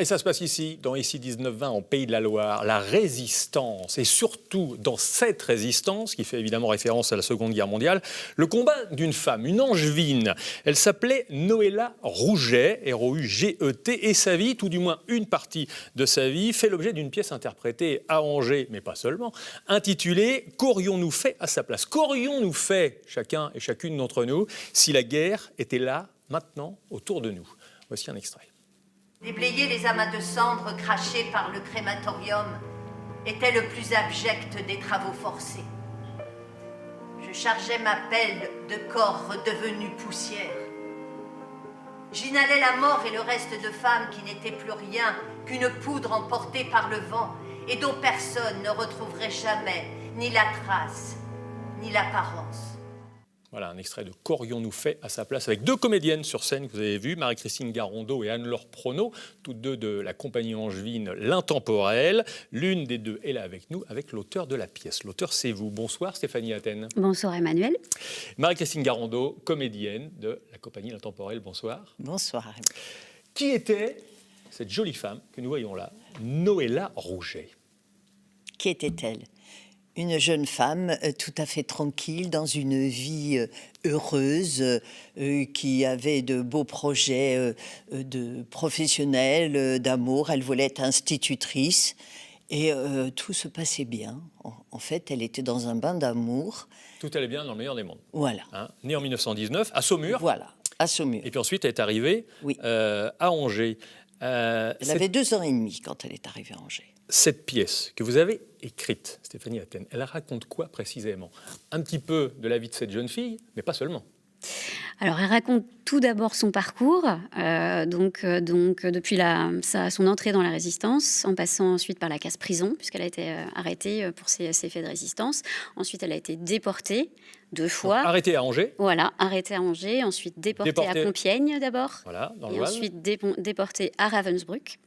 Et ça se passe ici, dans Ici 1920, en Pays de la Loire, la résistance, et surtout dans cette résistance, qui fait évidemment référence à la Seconde Guerre mondiale, le combat d'une femme, une angevine. Elle s'appelait Noëlla Rouget, R-O-U-G-E-T, et sa vie, tout du moins une partie de sa vie, fait l'objet d'une pièce interprétée à Angers, mais pas seulement, intitulée « Qu'aurions-nous fait à sa place ?» Qu'aurions-nous fait, chacun et chacune d'entre nous, si la guerre était là, maintenant, autour de nous? Voici un extrait. Déblayer les amas de cendres crachés par le crématorium était le plus abject des travaux forcés. Je chargeais ma pelle de corps redevenus poussière. J'inhalais la mort et le reste de femmes qui n'étaient plus rien qu'une poudre emportée par le vent et dont personne ne retrouverait jamais ni la trace, ni l'apparence. Voilà un extrait de Qu'aurions-nous fait à sa place, avec deux comédiennes sur scène que vous avez vues, Marie-Christine Garondeau et Anne-Laure Prono, toutes deux de la compagnie angevine L'Intemporel. L'une des deux est là avec nous, avec l'auteur de la pièce. L'auteur, c'est vous. Bonsoir Stéphanie Athènes. Bonsoir Emmanuel. Marie-Christine Garondeau, comédienne de la compagnie L'Intemporel. Bonsoir. Bonsoir. Qui était cette jolie femme que nous voyons là, Noëlla Rouget? Qui était-elle? Une jeune femme tout à fait tranquille, dans une vie heureuse, qui avait de beaux projets de professionnels, d'amour. Elle voulait être institutrice et tout se passait bien. En fait, elle était dans un bain d'amour. Tout allait bien dans le meilleur des mondes. Voilà. Hein, née en 1919, à Saumur. Voilà, à Saumur. Et puis ensuite, elle est arrivée Oui. À Angers. Elle avait 2 ans et demi quand elle est arrivée à Angers. Cette pièce que vous avez écrite, Stéphanie Athènes, elle raconte quoi précisément? Un petit peu de la vie de cette jeune fille, mais pas seulement. Alors, elle raconte tout d'abord son parcours, donc depuis son entrée dans la résistance, en passant ensuite par la case-prison, puisqu'elle a été arrêtée pour ses faits de résistance. Ensuite, elle a été déportée 2 fois. Donc, arrêtée à Angers. Voilà, arrêtée à Angers, ensuite déportée à Compiègne d'abord, voilà, dans et l'Oise. ensuite déportée à Ravensbrück,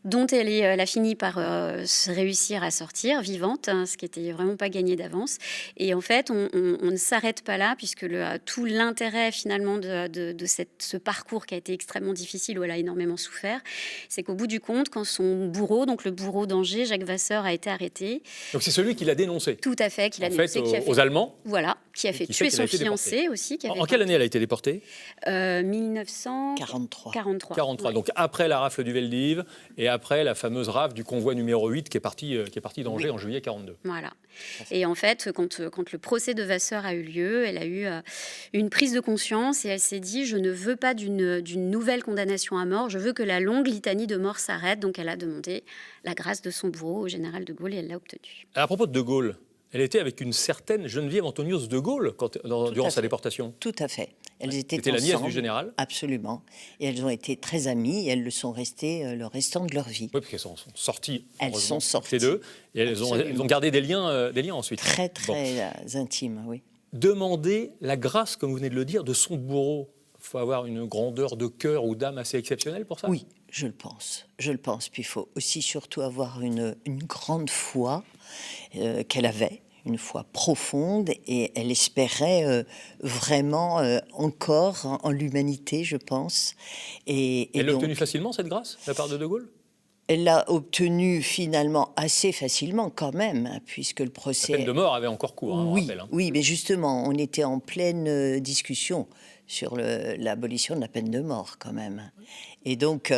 dont elle a fini par réussir à sortir vivante, hein, ce qui n'était vraiment pas gagné d'avance. Et en fait, on ne s'arrête pas là, puisque tout l'intérêt finalement de ce parcours qui a été extrêmement difficile, où elle a énormément souffert, c'est qu'au bout du compte, quand son bourreau, donc le bourreau d'Angers, Jacques Vasseur, a été arrêté. Donc c'est celui qui l'a dénoncé. Tout à fait, qui l'a dénoncé. Qui a fait, aux Allemands. Voilà, qui a fait tuer son fiancé aussi. En quelle année elle a été déportée? 1943. 43. Donc après la rafle du Veldiv et après la fameuse rafle du convoi numéro 8 qui est parti d'Angers en juillet 42. Voilà. Et en fait, quand le procès de Vasseur a eu lieu, elle a eu une prise de conscience et elle s'est dit « Je ne veux pas d'une nouvelle condamnation à mort, je veux que la longue litanie de mort s'arrête ». Donc elle a demandé la grâce de son bourreau au général de Gaulle et elle l'a obtenue. À propos de De Gaulle, elle était avec une certaine Geneviève Antonius de Gaulle durant sa déportation. Tout à fait. Elles étaient C'était la nièce du général. Absolument. Et elles ont été très amies et elles le sont restées le restant de leur vie. Oui, parce qu'elles sont sorties. Elles sont sorties. Les deux. Et elles ont gardé des liens ensuite. Très, très intimes, oui. Demander la grâce, comme vous venez de le dire, de son bourreau. Il faut avoir une grandeur de cœur ou d'âme assez exceptionnelle pour ça? Oui, je le pense. Je le pense. Puis il faut aussi surtout avoir une grande foi qu'elle avait. Une foi profonde, et elle espérait vraiment encore en l'humanité, je pense. Et elle l'a obtenue facilement, cette grâce, de la part de De Gaulle? Elle l'a obtenue finalement assez facilement quand même, hein, puisque le procès... La peine de mort avait encore cours, hein, oui, on rappelle. Hein. Oui, mais justement, on était en pleine discussion sur l'abolition de la peine de mort quand même. Et donc,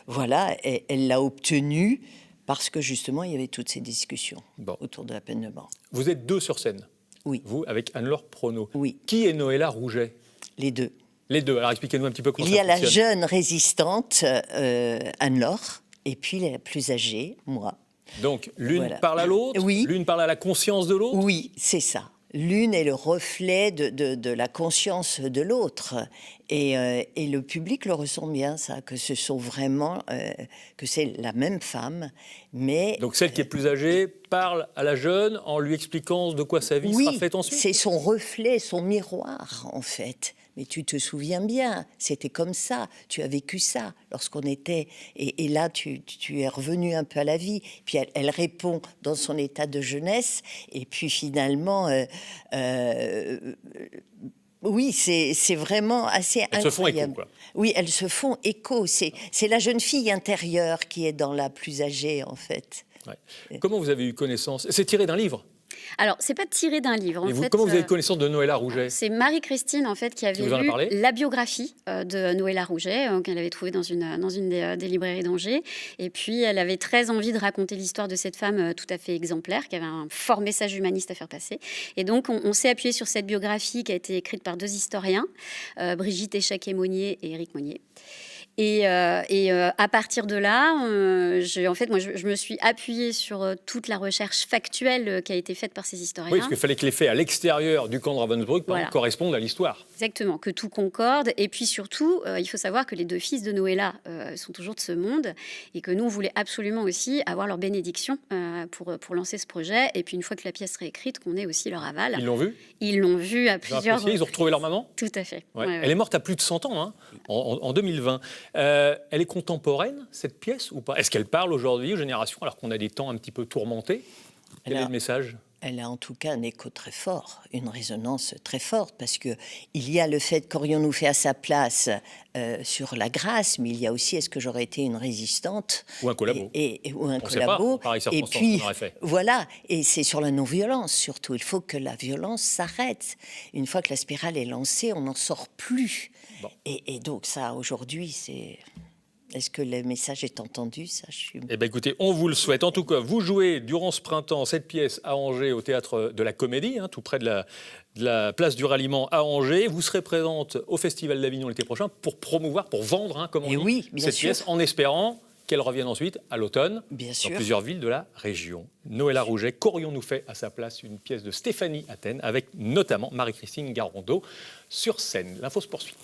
voilà, elle l'a obtenue parce que justement, il y avait toutes ces discussions autour de la peine de mort. Vous êtes deux sur scène. Oui. Vous, avec Anne-Laure Prono. Oui. Qui est Noëlla Rouget? Les deux. Les deux. Alors expliquez-nous un petit peu comment ça fonctionne. Il y a fonctionne. la jeune résistante, Anne-Laure, et puis la plus âgée, moi. Donc l'une parle à l'autre, oui. L'une parle à la conscience de l'autre. Oui, c'est ça. L'une est le reflet de la conscience de l'autre. Et le public le ressent bien, ça, que ce sont vraiment... que c'est la même femme, mais... Donc celle qui est plus âgée parle à la jeune en lui expliquant de quoi sa vie sera faite ensuite. Oui, c'est son reflet, son miroir, en fait. Mais tu te souviens bien, c'était comme ça, tu as vécu ça lorsqu'on était... Et là, tu es revenu un peu à la vie. Puis elle répond dans son état de jeunesse. Et puis finalement, Oui, c'est vraiment assez Elles se font incroyable. écho, quoi. Oui, elles se font écho. C'est la jeune fille intérieure qui est dans la plus âgée, en fait. Ouais. Comment vous avez eu connaissance? C'est tiré d'un livre. Alors, c'est pas tiré d'un livre. Et vous, comment vous avez eu connaissance de Noëlla Rouget? C'est Marie-Christine, en fait, qui avait vous en a lu parlé la biographie de Noëlla Rouget, qu'elle avait trouvée dans une des librairies d'Angers. Et puis, elle avait très envie de raconter l'histoire de cette femme tout à fait exemplaire, qui avait un fort message humaniste à faire passer. Et donc, on s'est appuyé sur cette biographie qui a été écrite par 2 historiens, Brigitte Échaquet-Monnier et Éric Monnier. Et à partir de là, je me suis appuyée sur toute la recherche factuelle qui a été faite par ces historiens. Oui, parce qu'il fallait que les faits à l'extérieur du camp de Ravensbrück correspondent à l'histoire. Exactement, que tout concorde. Et puis surtout, il faut savoir que les 2 fils de Noëlla sont toujours de ce monde et que nous, on voulait absolument aussi avoir leur bénédiction pour lancer ce projet. Et puis une fois que la pièce serait écrite, qu'on ait aussi leur aval. Ils l'ont vu? Ils l'ont vu à plusieurs reprises. Ils ont retrouvé leur maman? Tout à fait. Ouais. Ouais. Elle est morte à plus de 100 ans, hein, en 2020. Elle est contemporaine, cette pièce, ou pas? Est-ce qu'elle parle aujourd'hui aux générations, alors qu'on a des temps un petit peu tourmentés? Quel est le message? Elle a en tout cas un écho très fort, une résonance très forte, parce qu'il y a le fait qu'aurions-nous fait à sa place sur la grâce, mais il y a aussi est-ce que j'aurais été une résistante ou un collabo, ou un collabo. Et puis voilà, et c'est sur la non-violence surtout. Il faut que la violence s'arrête. Une fois que la spirale est lancée, on n'en sort plus. Bon. Et donc ça, aujourd'hui, c'est... Est-ce que le message est entendu? Ça, Eh bien, écoutez, on vous le souhaite. En tout cas, vous jouez durant ce printemps cette pièce à Angers au Théâtre de la Comédie, hein, tout près de la place du Ralliement à Angers. Vous serez présente au Festival d'Avignon l'été prochain pour promouvoir, pour vendre, hein, comme on dit, cette pièce, en espérant qu'elle revienne ensuite à l'automne dans plusieurs villes de la région. Noëlla Rouget, qu'aurions-nous fait à sa place? Une pièce de Stéphanie Athènes avec notamment Marie-Christine Garondeau sur scène. L'info se poursuit.